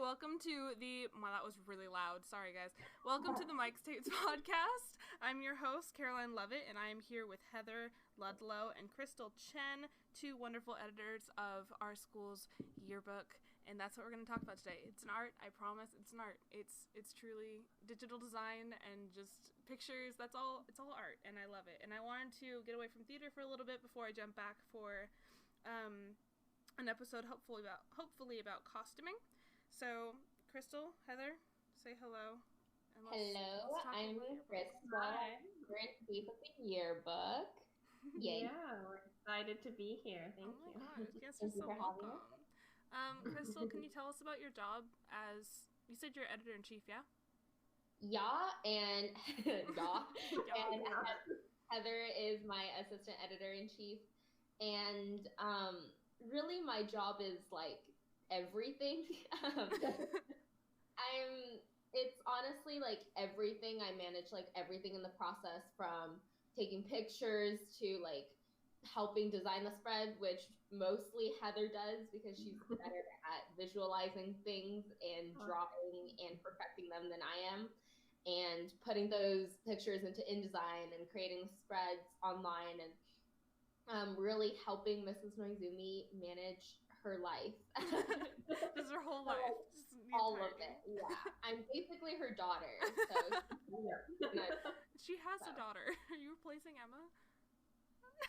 welcome to the... Wow, that was really loud. Sorry, guys. Welcome to the Mike's Tapes podcast. I'm your host, Caroline Lovett, and I am here with Heather Ludlow and Crystal Chen, two wonderful editors of our school's yearbook, and that's what we're going to talk about today. It's an art, I promise. It's an art. It's truly digital design and just pictures. That's all. It's all art, and I love it. And I wanted to get away from theater for a little bit before I jump back for an episode hopefully about costuming. So, Crystal, Heather, say hello. And hello, I'm Crystal. We're in chief of the yearbook. Yay. Yeah, we're excited to be here. Thank you. Oh my gosh, yes, you're so welcome. Crystal, can you tell us about your job as, you said you're editor-in-chief, yeah? Yeah, and Heather is my assistant editor-in-chief. And really my job is like everything. It's honestly like everything. I manage like everything in the process, from taking pictures to like helping design the spread, which mostly Heather does because she's better at visualizing things and drawing and perfecting them than I am, and putting those pictures into InDesign and creating spreads online, and really helping Mrs. Noizumi manage her life. Just her whole life. All of it, yeah. I'm basically her daughter. So she has a daughter. Are you replacing Emma?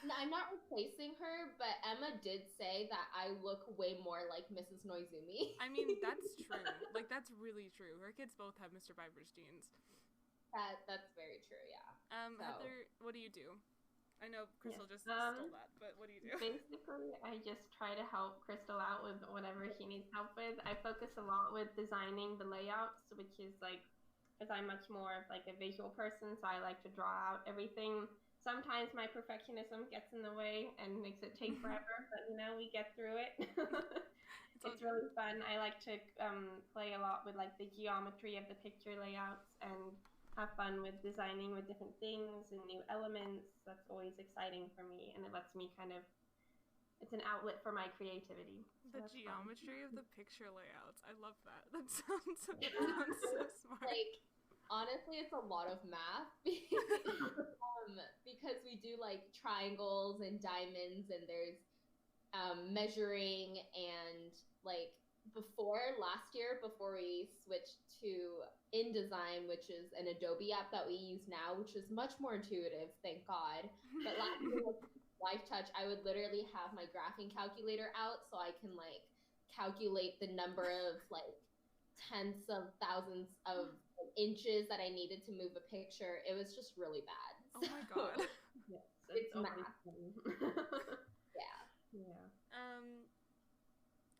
No, I'm not replacing her, but Emma did say that I look way more like Mrs. Noizumi. I mean, that's true. Like, that's really true. Her kids both have Mr. Viber's genes. That's very true, yeah. Heather, what do you do? I know Crystal just stole that, but what do you do? Basically, I just try to help Crystal out with whatever she needs help with. I focus a lot with designing the layouts, which is like, because I'm much more of like a visual person, so I like to draw out everything. Sometimes my perfectionism gets in the way and makes it take forever, but we get through it. It's really fun. I like to play a lot with like the geometry of the picture layouts and have fun with designing with different things and new elements. That's always exciting for me, and it lets me it's an outlet for my creativity. So the geometry of the picture layouts. I love that. That sounds so smart. Like, honestly, it's a lot of math because we do like triangles and diamonds, and there's measuring, and like last year before we switched to InDesign, which is an Adobe app that we use now, which is much more intuitive, thank God. But last year with Life Touch, I would literally have my graphing calculator out so I can like calculate the number of like tenths of thousands of inches that I needed to move a picture. It was just really bad. Oh my God. Yes, it's math. Yeah.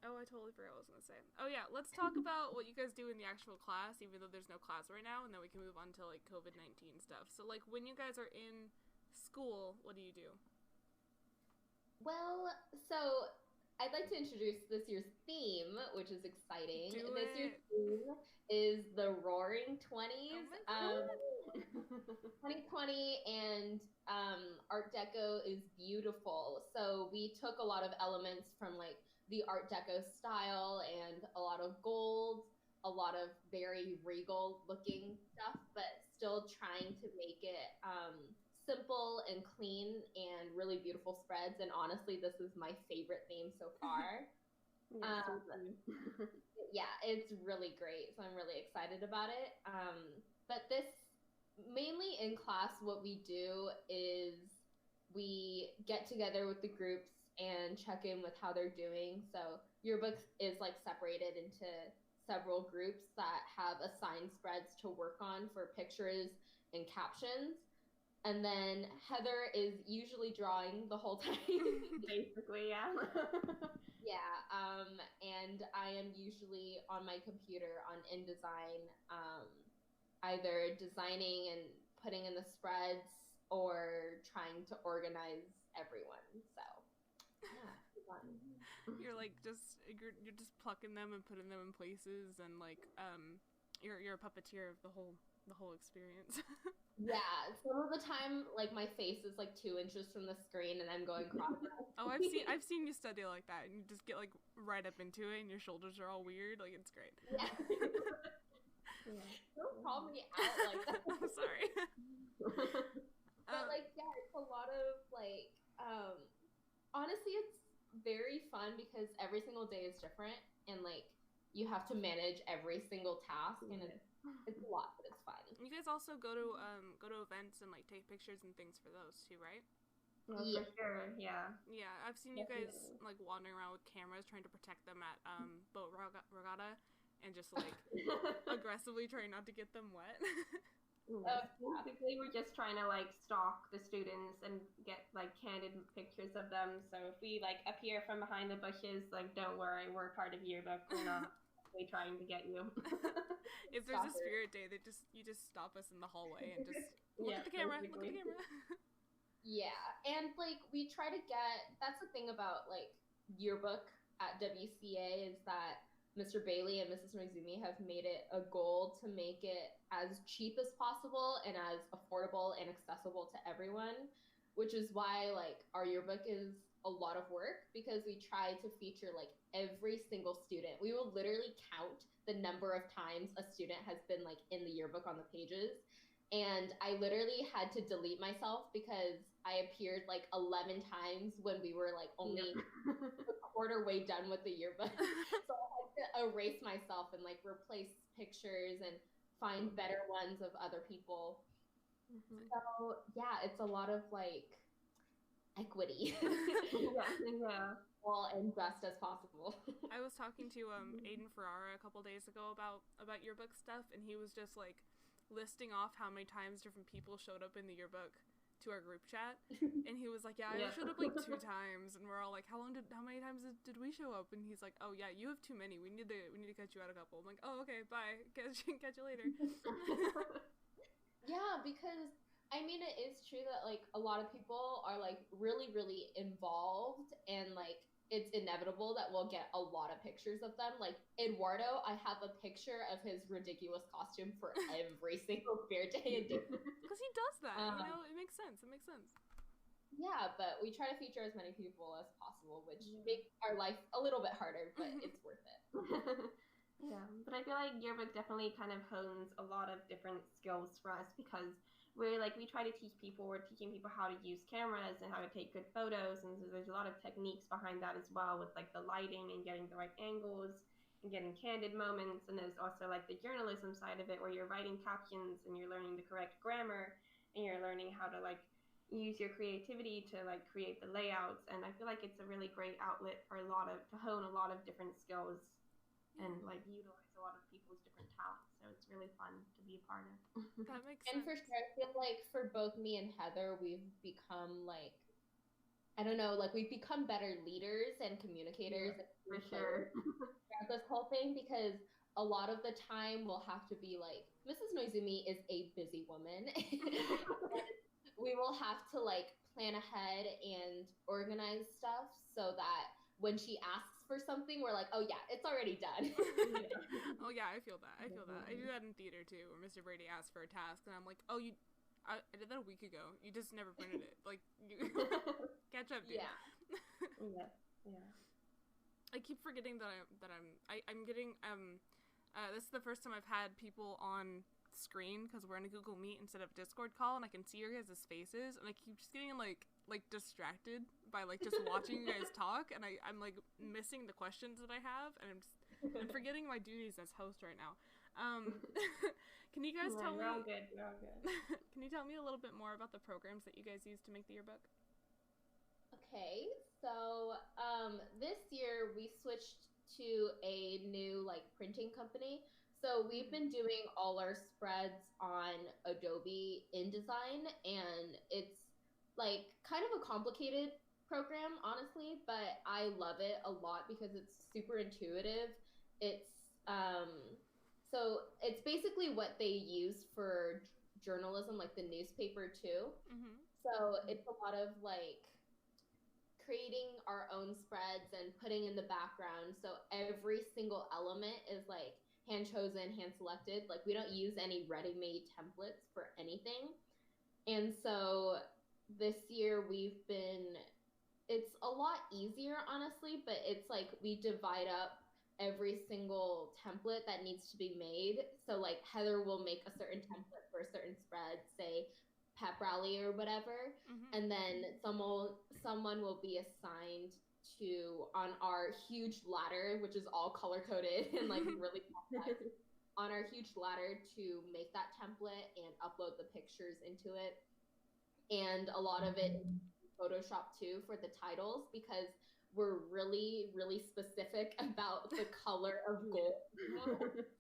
Oh, I totally forgot what I was going to say. Oh, yeah, let's talk about what you guys do in the actual class, even though there's no class right now, and then we can move on to, like, COVID-19 stuff. So, like, when you guys are in school, what do you do? Well, so I'd like to introduce this year's theme, which is exciting. This year's theme is the Roaring 20s. 2020 and Art Deco is beautiful. So we took a lot of elements from like the Art Deco style and a lot of gold, a lot of very regal looking stuff, but still trying to make it simple and clean and really beautiful spreads. And honestly, this is my favorite theme so far. Yeah, it's really great. So I'm really excited about it. But this, mainly in class, what we do is we get together with the groups and check in with how they're doing. So Yearbook is like separated into several groups that have assigned spreads to work on for pictures and captions. And then Heather is usually drawing the whole time. Basically, yeah. Yeah, and I am usually on my computer on InDesign, either designing and putting in the spreads or trying to organize everyone. So, yeah, it's fun. You're like you're just plucking them and putting them in places, and like you're a puppeteer of the whole the whole experience. Yeah, some of the time, like, my face is like 2 inches from the screen, and I'm going cross. Oh, I've seen you study like that, and you just get like right up into it, and your shoulders are all weird. Like, it's great. Yeah. Don't call me out like that. I'm sorry. But like, yeah, it's a lot of like, honestly, it's very fun because every single day is different, and like you have to manage every single task, and it's a lot, but it's fun. You guys also go to events and like take pictures and things for those too, right? Well, for sure, yeah. Yeah, I've seen you guys like wandering around with cameras trying to protect them at boat regatta, and just like aggressively trying not to get them wet. Basically, we're just trying to like stalk the students and get like candid pictures of them. So if we like appear from behind the bushes, like, don't worry, we're part of Yearbook. We're not actually trying to get you. If there's a spirit day, you just stop us in the hallway and just look at the camera. Basically. Look at the camera. Yeah, and like we try to get. That's the thing about like Yearbook at WCA is that Mr. Bailey and Mrs. Noizumi have made it a goal to make it as cheap as possible and as affordable and accessible to everyone, which is why like our yearbook is a lot of work because we try to feature like every single student. We will literally count the number of times a student has been like in the yearbook on the pages. And I literally had to delete myself because I appeared like 11 times when we were like only a quarter way done with the yearbook. So I had to erase myself and like replace pictures and find better ones of other people. So yeah, it's a lot of like equity. Yeah. Well, and best as possible. I was talking to Aiden Ferrara a couple days ago about yearbook stuff, and he was just like listing off how many times different people showed up in the yearbook to our group chat, and he was like, I showed up like 2 times, and we're all like, how many times did we show up? And he's like, oh yeah, you have too many, we need to cut you out a couple. I'm like, oh okay, bye, catch you later. Yeah, because I mean, it is true that like a lot of people are like really, really involved, and like it's inevitable that we'll get a lot of pictures of them. Like Eduardo, I have a picture of his ridiculous costume for every single fair day. Because he does that, it makes sense. Yeah, but we try to feature as many people as possible, which makes our life a little bit harder, but it's worth it. Yeah, but I feel like Yearbook definitely kind of hones a lot of different skills for us because we're teaching people how to use cameras and how to take good photos, and so there's a lot of techniques behind that as well with like the lighting and getting the right angles and getting candid moments. And there's also like the journalism side of it where you're writing captions and you're learning the correct grammar and you're learning how to like use your creativity to like create the layouts. And I feel like it's a really great outlet for to hone a lot of different skills and like utilize a lot of people's different talents. So it's really fun to be a part of. That makes sense. And for sure, I feel like for both me and Heather, we've become like, I don't know, like we've become better leaders and communicators. Yeah, for sure. Throughout this whole thing, because a lot of the time we'll have to be like, Mrs. Noizumi is a busy woman. We will have to like plan ahead and organize stuff so that when she asks for something, we're like, oh yeah, it's already done. Oh yeah, I feel that. I do that in theater too, where Mr. Brady asks for a task, and I'm like, oh, I did that a week ago. You just never printed it. Like, catch up, dude. Yeah. I keep forgetting that I'm getting this is the first time I've had people on screen because we're in a Google Meet instead of Discord call, and I can see your guys' faces, and I keep just getting like distracted by like just watching you guys talk, and I'm like missing the questions that I have, and I'm forgetting my duties as host right now. Can you guys tell me? We're all good. Can you tell me a little bit more about the programs that you guys use to make the yearbook? Okay, so this year we switched to a new like printing company. So we've been doing all our spreads on Adobe InDesign, and it's like kind of a complicated program, honestly, but I love it a lot because it's super intuitive. It's so it's basically what they use for journalism, like the newspaper too. So it's a lot of like creating our own spreads and putting in the background, so every single element is like hand chosen, hand selected. Like we don't use any ready-made templates for anything. And so this year it's a lot easier, honestly, but it's like we divide up every single template that needs to be made. So like Heather will make a certain template for a certain spread, say pep rally or whatever, and then someone will be assigned to on our huge ladder, which is all color coded and like really complex, on our huge ladder to make that template and upload the pictures into it. And a lot of it Photoshop too for the titles, because we're really, really specific about the color of gold.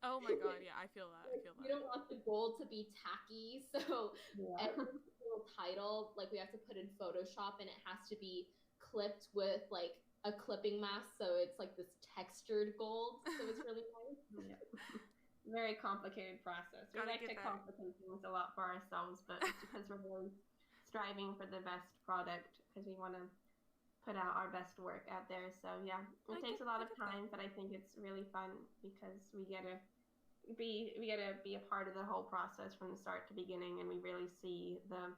Oh my god, yeah, I feel that. We don't want the gold to be tacky, so every single title, like we have to put in Photoshop, and it has to be clipped with like a clipping mask, so it's like this textured gold. So it's really nice. Yeah. Very complicated process. We like to complicate things a lot for ourselves, but it's because we're really striving for the best product, because we want to put out our best work out there. So yeah, it takes a lot of time, but I think it's really fun because we get to be a part of the whole process from the start to beginning, and we really see the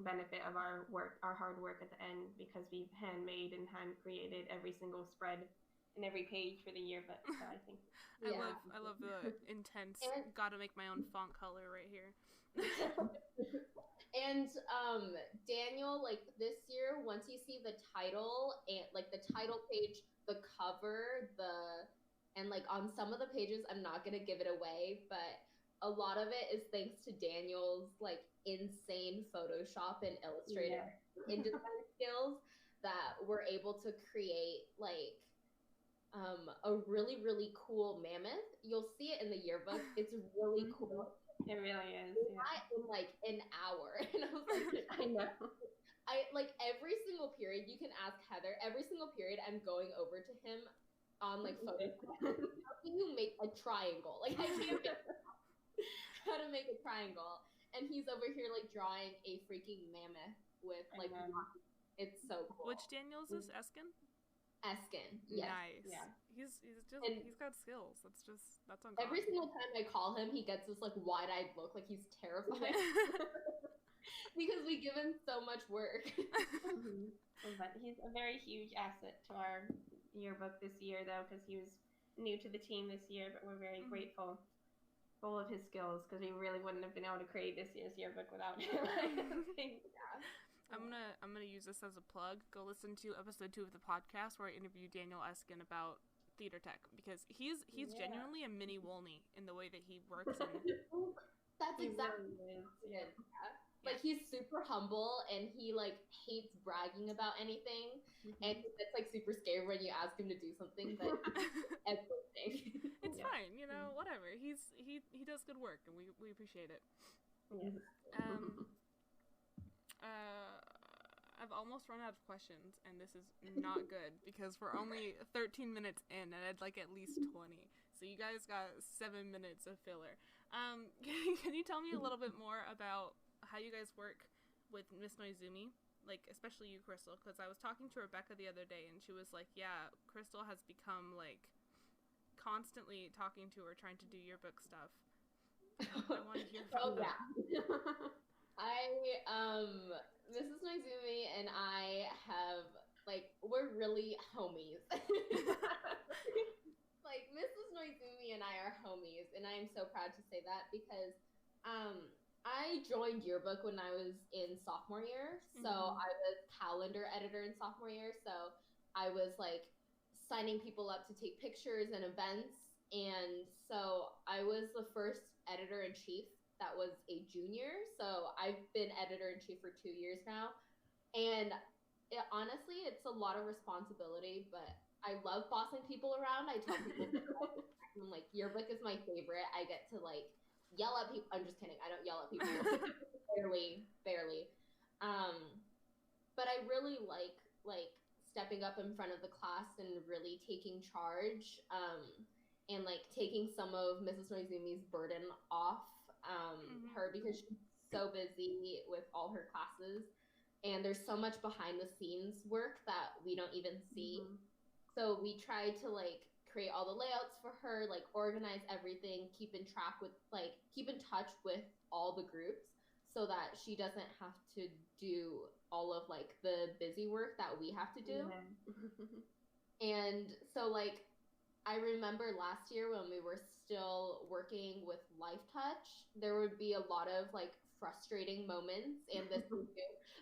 benefit of our work, our hard work at the end, because we've handmade and hand created every single spread and every page for the yearbook. So I think I love the intense. Gotta make my own font color right here. And Daniel, like this year, once you see the title and like the title page, the cover, and like on some of the pages, I'm not gonna give it away, but a lot of it is thanks to Daniel's like insane Photoshop and Illustrator InDesign skills that we're able to create like a really, really cool mammoth. You'll see it in the yearbook. It's really cool. It really is. In like an hour. And I was like, I know. I like every single period, you can ask Heather, every single period I'm going over to him on like Photoshop. How can you make a triangle? Like I can't figure out how to make a triangle. And he's over here like drawing a freaking mammoth with like it's so cool. Which Daniel's is Eskin? Eskin, yes. Nice. Yeah. He's got skills. That's uncommon. Every single time I call him, he gets this like wide-eyed look, like he's terrified. Because we give him so much work. But he's a very huge asset to our yearbook this year, though, because he was new to the team this year. But we're very grateful for all of his skills, because we really wouldn't have been able to create this year's yearbook without him. I'm gonna use this as a plug. Go listen to episode 2 of the podcast where I interview Daniel Eskin about theater tech, because he's genuinely a mini Wolney in the way that he works. That's exactly it. Like he's super humble, and he like hates bragging about anything, and it's like super scary when you ask him to do something, but everything. It's fine, you know, whatever. He does good work, and we appreciate it. I've almost run out of questions, and this is not good because we're only 13 minutes in, and I'd like at least 20. So you guys got 7 minutes of filler. Can you tell me a little bit more about how you guys work with Miss Noizumi? Like, especially you, Crystal, because I was talking to Rebecca the other day, and she was like, yeah, Crystal has become, like, constantly talking to her, trying to do yearbook stuff. I want to hear from that. Mrs. Noizumi and I have, like, we're really homies. Like, Mrs. Noizumi and I are homies, and I am so proud to say that because I joined Yearbook when I was in sophomore year, so I was calendar editor in sophomore year, so I was, like, signing people up to take pictures and events, and so I was the first editor-in-chief that was a junior, so I've been editor-in-chief for 2 years now, and honestly, it's a lot of responsibility, but I love bossing people around. I tell people, I'm like, Yearbook is my favorite. I get to, like, yell at people. I'm just kidding. I don't yell at people. barely. But I really like stepping up in front of the class and really taking charge, and, like, taking some of Mrs. Noizumi's burden off her, because she's so busy with all her classes, and there's so much behind the scenes work that we don't even see. So we try to, like, create all the layouts for her, like organize everything, keep in touch with all the groups so that she doesn't have to do all of like the busy work that we have to do. And so like I remember last year when we were still working with Life Touch, there would be a lot of like frustrating moments, and this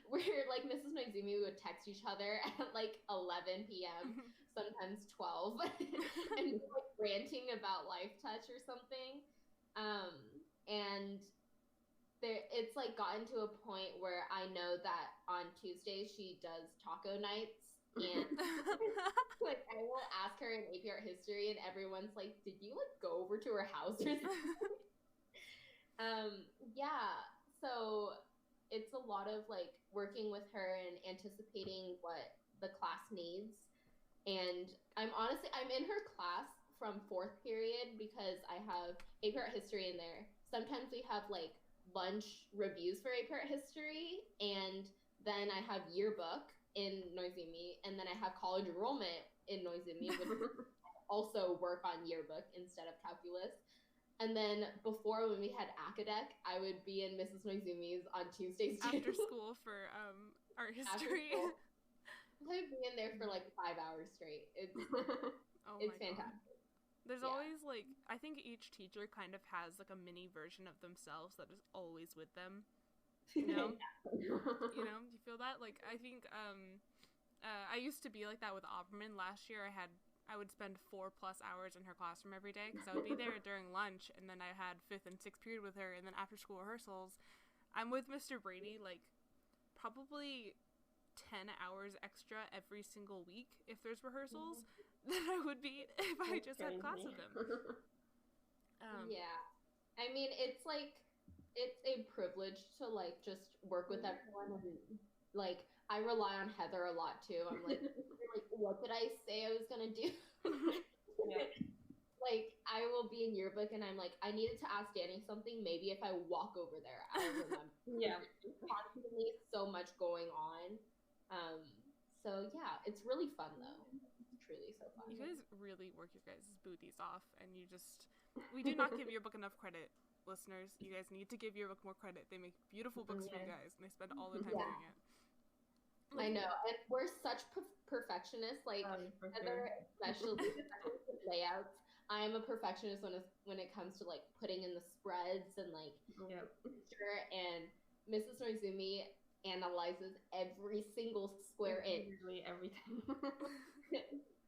where like Mrs. Noizumi would text each other at like 11 p.m., sometimes 12, and like ranting about Life Touch or something. And it's like gotten to a point where I know that on Tuesdays she does taco nights, and like I will ask her in AP Art History, and everyone's like, "Did you like go over to her house or something?" Yeah. So it's a lot of like working with her and anticipating what the class needs. And I'm in her class from 4th period because I have AP Art History in there. Sometimes we have like lunch reviews for AP Art History, and then I have Yearbook in Noizumi, and then I have college enrollment in Noizumi, which also work on Yearbook instead of calculus. And then before, when we had Academic, I would be in Mrs. Noizumi's on Tuesdays too. After school for art history. I'd be in there for like 5 hours straight. It's fantastic. There's always like, I think each teacher kind of has like a mini version of themselves that is always with them. You know? You know, you feel that? Like, I think I used to be like that with Auberman. Last year I would spend 4+ hours in her classroom every day because I would be there during lunch, and then I had 5th and 6th period with her, and then after school rehearsals, I'm with Mr. Brady like probably 10 hours extra every single week if there's rehearsals than I would be if I just had class with him. Yeah. I mean, it's like, it's a privilege to like just work with everyone, and like I rely on Heather a lot too. I'm like, what did I say I was gonna do? Like, I will be in Yearbook and I'm like, I needed to ask Danny something. Maybe if I walk over there, I'll remember. There's constantly so much going on. So yeah, it's really fun though. It's truly so fun. You guys really work your guys' booties off, and we do not give Yearbook enough credit. Listeners, you guys need to give Yearbook more credit. They make beautiful books for you guys, and they spend all the time doing it. I know, and we're such perfectionists. Like Heather, especially with layouts. I am a perfectionist when it comes to like putting in the spreads and like picture. And Mrs. Noizumi analyzes every single square inch. Literally everything.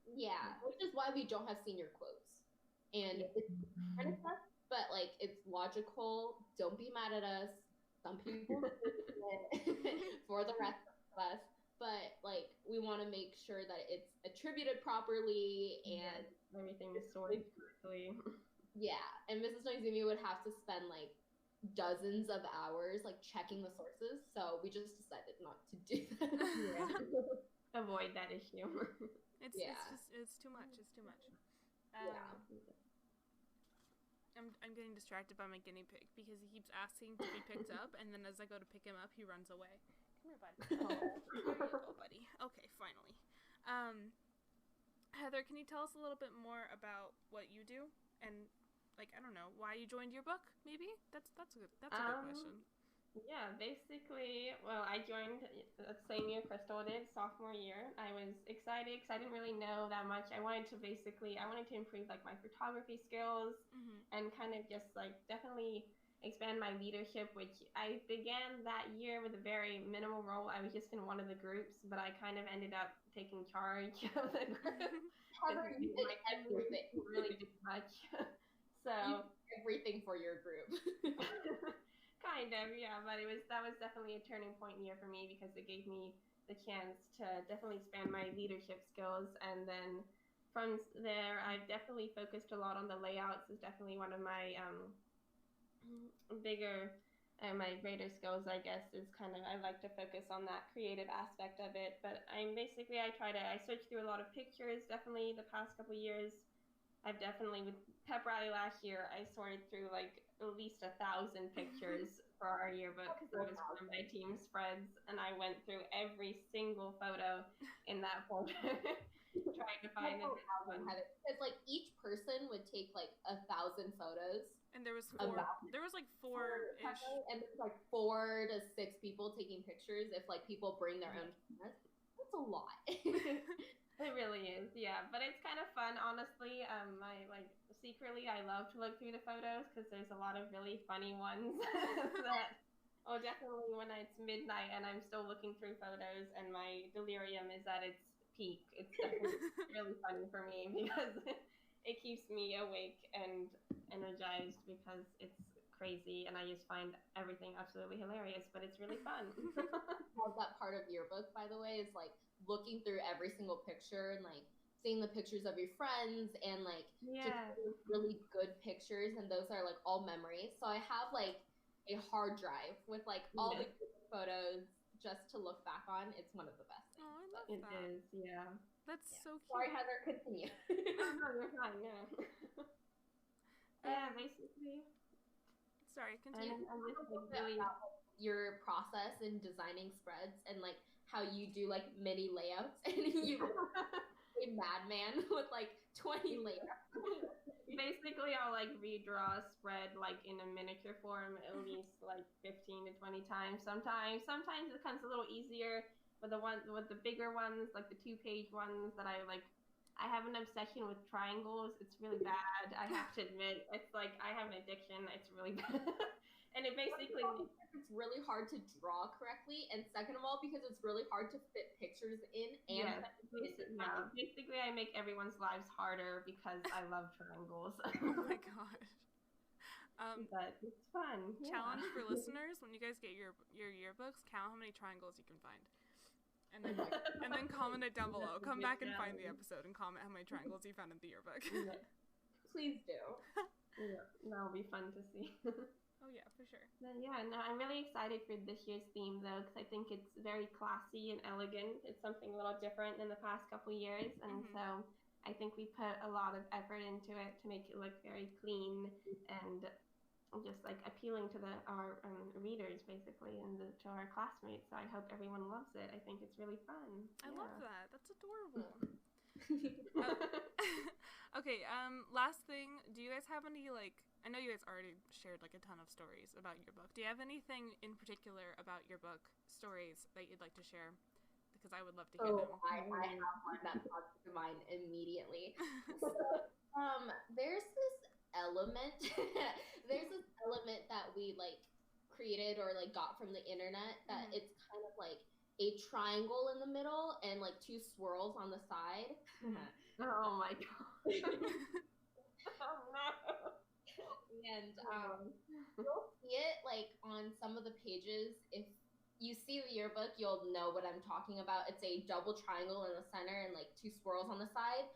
Yeah, which is why we don't have senior quotes. And it's kind of tough, but like it's logical. Don't be mad at us. Some people for the rest of us. But like we want to make sure that it's attributed properly and everything is sorted correctly. Yeah, and Mrs. Noizumi would have to spend like dozens of hours like checking the sources, so we just decided not to do that. Avoid that issue. It's too much. It's too much. I'm getting distracted by my guinea pig because he keeps asking to be picked up, and then as I go to pick him up, he runs away. Come here, bud. Oh, buddy. Okay, finally. Heather, can you tell us a little bit more about what you do and, like, I don't know, why you joined Yearbook? Maybe that's a good question. Yeah, basically, well, I joined the same year Crystal did, sophomore year. I was excited because I didn't really know that much. I wanted to improve like my photography skills and kind of just like definitely expand my leadership, which I began that year with a very minimal role. I was just in one of the groups, but I kind of ended up taking charge of the group. You did everything. Really did much. So everything for your group. Kind of, yeah, but that was definitely a turning point year for me because it gave me the chance to definitely expand my leadership skills. And then from there, I've definitely focused a lot on the layouts. Is definitely one of my my greater skills, I guess, is kind of, I like to focus on that creative aspect of it. But I searched through a lot of pictures, definitely the past couple years. I've definitely, with pep rally last year, I sorted through like at least 1,000 pictures for our yearbook because it was from my team spreads, and I went through every single photo in that folder. trying to find it. Because like each person would take like 1,000 photos. And there was like four-ish. And there's like 4 to 6 people taking pictures if like people bring their own cameras. That's a lot. It really is, yeah. But it's kind of fun, honestly. Secretly, I love to look through the photos because there's a lot of really funny ones that, definitely when it's midnight and I'm still looking through photos and my delirium is at its peak, it's definitely really funny for me because it keeps me awake and energized because it's crazy and I just find everything absolutely hilarious, but it's really fun. That part of Yearbook, by the way, is like looking through every single picture and like seeing the pictures of your friends and like just really good pictures, and those are like all memories. So I have like a hard drive with like all the good photos just to look back on. It's one of the best things. Oh, I love that. It is, yeah. That's so cute. Sorry, Heather, continue. No, you're fine, yeah. Yeah, basically. Sorry, continue. I'm just really about your process in designing spreads and like how you do like mini layouts and you a madman with like 20 layouts. Basically, I'll like redraw a spread like in a miniature form at least like 15 to 20 times. Sometimes it comes a little easier with the bigger ones, like the 2-page ones that I like. I have an obsession with triangles. It's really bad. I have to admit, it's like I have an addiction. It's really bad. And it basically it's really hard to draw correctly, and second of all because it's really hard to fit pictures in. And basically I make everyone's lives harder because I love triangles. Oh my god. But it's fun. Challenge for listeners: when you guys get your yearbooks, count how many triangles you can find, and then comment it down below. Come back and find the episode and comment how many triangles you found in the yearbook. Please do. Yeah, that'll be fun to see. Oh yeah, for sure. I'm really excited for this year's theme though, because I think it's very classy and elegant. It's something a little different than the past couple years, and so I think we put a lot of effort into it to make it look very clean and just like appealing to our readers basically and to our classmates. So I hope everyone loves it. I think it's really fun. I love that. That's adorable. Okay, last thing, do you guys have any like, I know you guys already shared like a ton of stories about your book. Do you have anything in particular about your book stories that you'd like to share? Because I would love to hear them. I have one that pops to mind immediately. There's this element that we like created or like got from the internet that it's kind of like a triangle in the middle and like 2 swirls on the side. Oh my god. Oh no. And you'll see it like on some of the pages. If you see the yearbook, you'll know what I'm talking about. It's a double triangle in the center and like 2 swirls on the side.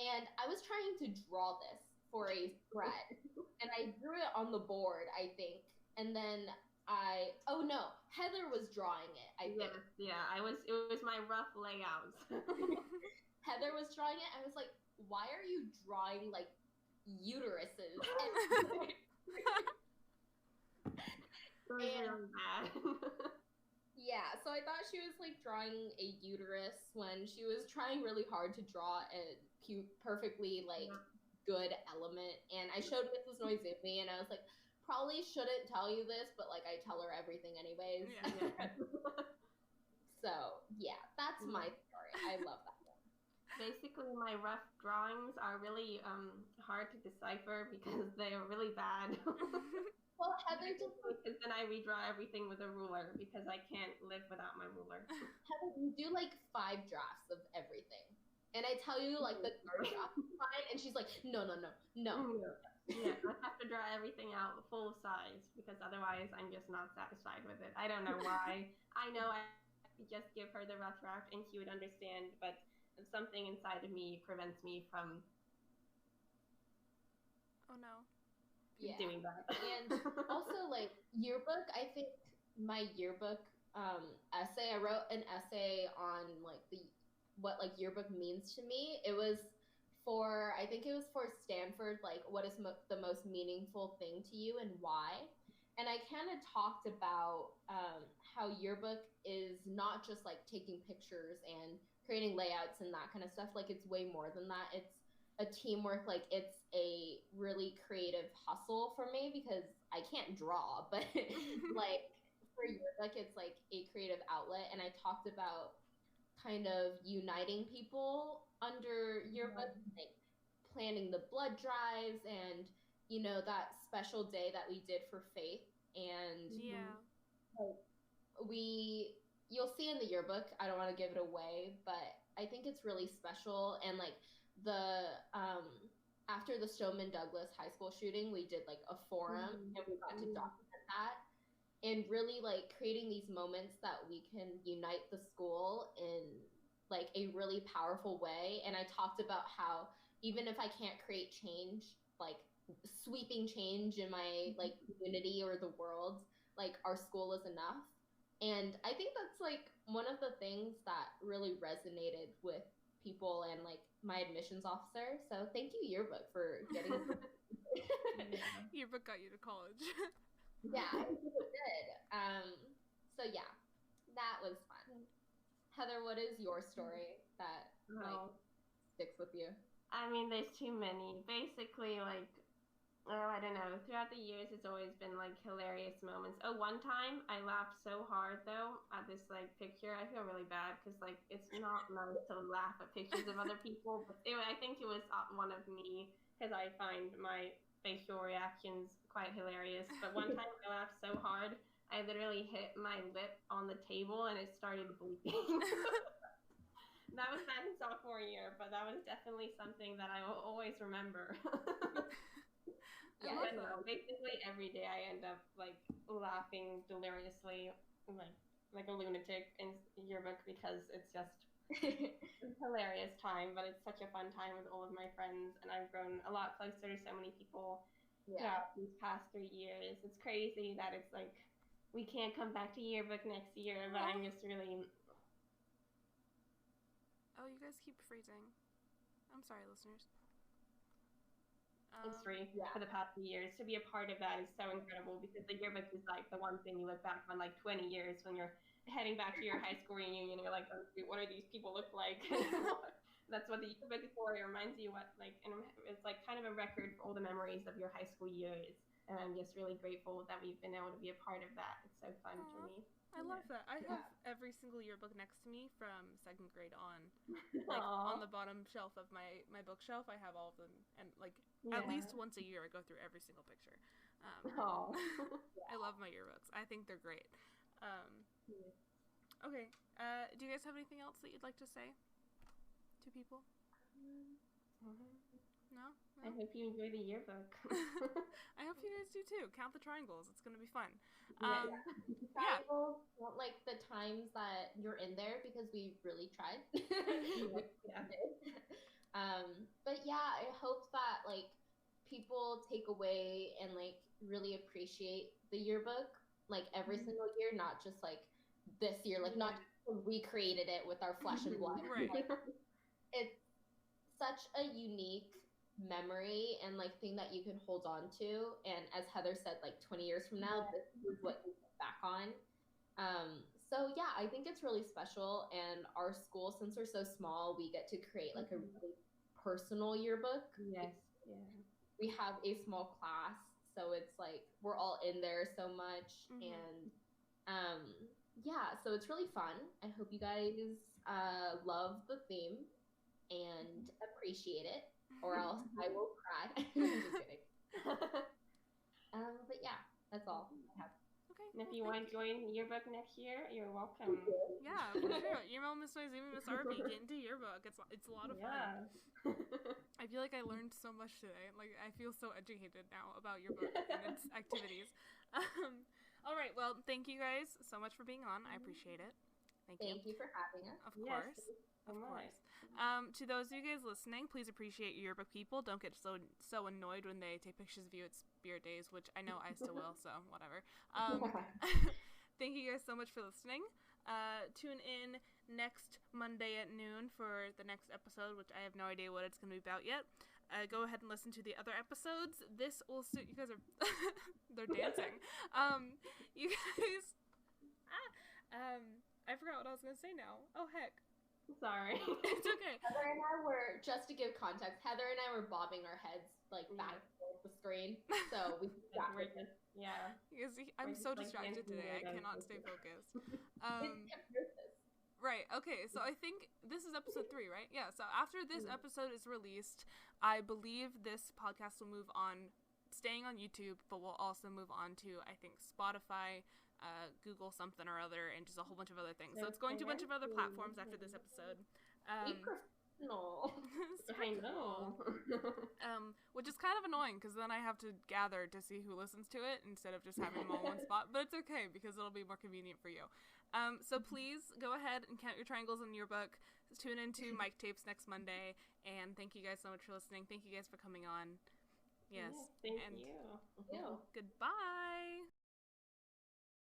And I was trying to draw this for a spread, and I drew it on the board, I think. And then Heather was drawing it, I think. Yeah, it was my rough layouts. Heather was drawing it. I was like, why are you drawing like uteruses? Really bad. Yeah, so I thought she was like drawing a uterus when she was trying really hard to draw a perfectly like good element. And I showed Mrs. Noizumi and I was like, probably shouldn't tell you this, but like I tell her everything anyways. Yeah. So yeah, that's my story. I love that one. Basically, my rough drawings are really hard to decipher because they are really bad. Well, Heather just because then I redraw everything with a ruler because I can't live without my ruler. Heather, you do like 5 drafts of everything, and I tell you like the 3rd draft is fine, and she's like, no. Yeah, I have to draw everything out full size because otherwise I'm just not satisfied with it. I don't know why. I know I could just give her the rough draft and she would understand, but something inside of me prevents me from doing that. And also like yearbook, I think my yearbook essay, I wrote an essay on like what like yearbook means to me. I think it was for Stanford, like what is the most meaningful thing to you and why. And I kind of talked about how yearbook is not just like taking pictures and creating layouts and that kind of stuff. Like, it's way more than that. It's a teamwork. Like, it's a really creative hustle for me because I can't draw, but like for Yearbook, it's like a creative outlet. And I talked about kind of uniting people under Yearbook, like planning the blood drives and, you know, that special day that we did for Faith. And you'll see in the yearbook, I don't want to give it away, but I think it's really special. And like after the Stoneman Douglas high school shooting, we did like a forum and we got to document that and really like creating these moments that we can unite the school in like a really powerful way. And I talked about how even if I can't create change, like sweeping change in my like community or the world, like our school is enough. And I think that's like one of the things that really resonated with people and like my admissions officer. So thank you, Yearbook, for getting Yearbook got you to college. Yeah, I think it did. So yeah, that was fun. Heather, what is your story that like sticks with you? I mean, there's too many. Basically, like, I don't know. Throughout the years, it's always been like hilarious moments. Oh, one time I laughed so hard though at this like picture. I feel really bad because like it's not nice to laugh at pictures of other people. But I think it was one of me because I find my facial reactions quite hilarious. But one time I laughed so hard, I literally hit my lip on the table and it started bleeding. That was bad in sophomore year, but that was definitely something that I will always remember. Yeah, basically every day I end up like laughing deliriously, like a lunatic in Yearbook because it's just a hilarious time. But it's such a fun time with all of my friends, and I've grown a lot closer to so many people throughout these past 3 years. It's crazy that it's like we can't come back to Yearbook next year, but I'm just really. Oh, you guys keep freezing. I'm sorry, listeners. History for the past few years. To be a part of that is so incredible because the yearbook is like the one thing you look back on like 20 years when you're heading back to your high school reunion. You're like, oh, what are these people look like? That's what the yearbook is for. It reminds you what like, and it's like kind of a record for all the memories of your high school years. And I'm just really grateful that we've been able to be a part of that. It's so fun for me. I love that. I have every single yearbook next to me from 2nd grade on. Like on the bottom shelf of my bookshelf, I have all of them. And like at least once a year, I go through every single picture. I love my yearbooks. I think they're great. Okay. Do you guys have anything else that you'd like to say to people? No? I hope you enjoy the yearbook. I hope you guys do too. Count the triangles. It's going to be fun. Triangles, not like the times that you're in there because we really tried. But yeah, I hope that like people take away and like really appreciate the yearbook like every single year, not just like this year, like not just we created it with our flesh and blood. Right. Like, it's such a unique memory and like thing that you can hold on to, and as Heather said, like 20 years from now this is what you look back on. So yeah, I think it's really special, and our school, since we're so small, we get to create like a really personal yearbook. We have a small class, so it's like we're all in there so much. And yeah, so it's really fun. I hope you guys love the theme and appreciate it, or else I will cry. I'm just kidding. But yeah, that's all I have. Okay. And if you want to join Yearbook next year, you're welcome. Yeah, for sure. Email Miss Noisy, Miss Arby, get into Yearbook. It's a lot of fun. I feel like I learned so much today. Like I feel so educated now about Yearbook and its activities. All right. Well, thank you guys so much for being on. I appreciate it. Thank you for having us. Of course. Of course. To those of you guys listening, please appreciate your yearbook people. Don't get so annoyed when they take pictures of you at spirit days, which I know I still will, so whatever. Thank you guys so much for listening. Tune in next Monday at noon for the next episode, which I have no idea what it's going to be about yet. Go ahead and listen to the other episodes. This will suit you guys. They're dancing. You guys. I forgot what I was going to say now. Oh heck. Sorry. It's okay. Heather and I were, just to give context, Heather and I were bobbing our heads like back towards the screen, so we We're just, yeah. Because I'm We're so just, distracted dancing today. I weirdos. cannot stay focused. it's hypnosis. Right. Okay. So I think this is episode 3, right? Yeah. So after this episode is released, I believe this podcast will move on, staying on YouTube, but we'll also move on to, I think, Spotify, Google something or other, and just a whole bunch of other things. So it's going to a bunch of other platforms after this episode. Be professional. I know. Which is kind of annoying because then I have to gather to see who listens to it instead of just having them all in one spot. But it's okay because it'll be more convenient for you. So please go ahead and count your triangles in Yearbook. Tune into Mic Tapes next Monday. And thank you guys so much for listening. Thank you guys for coming on. Yes. Thank and you. Ew. Goodbye.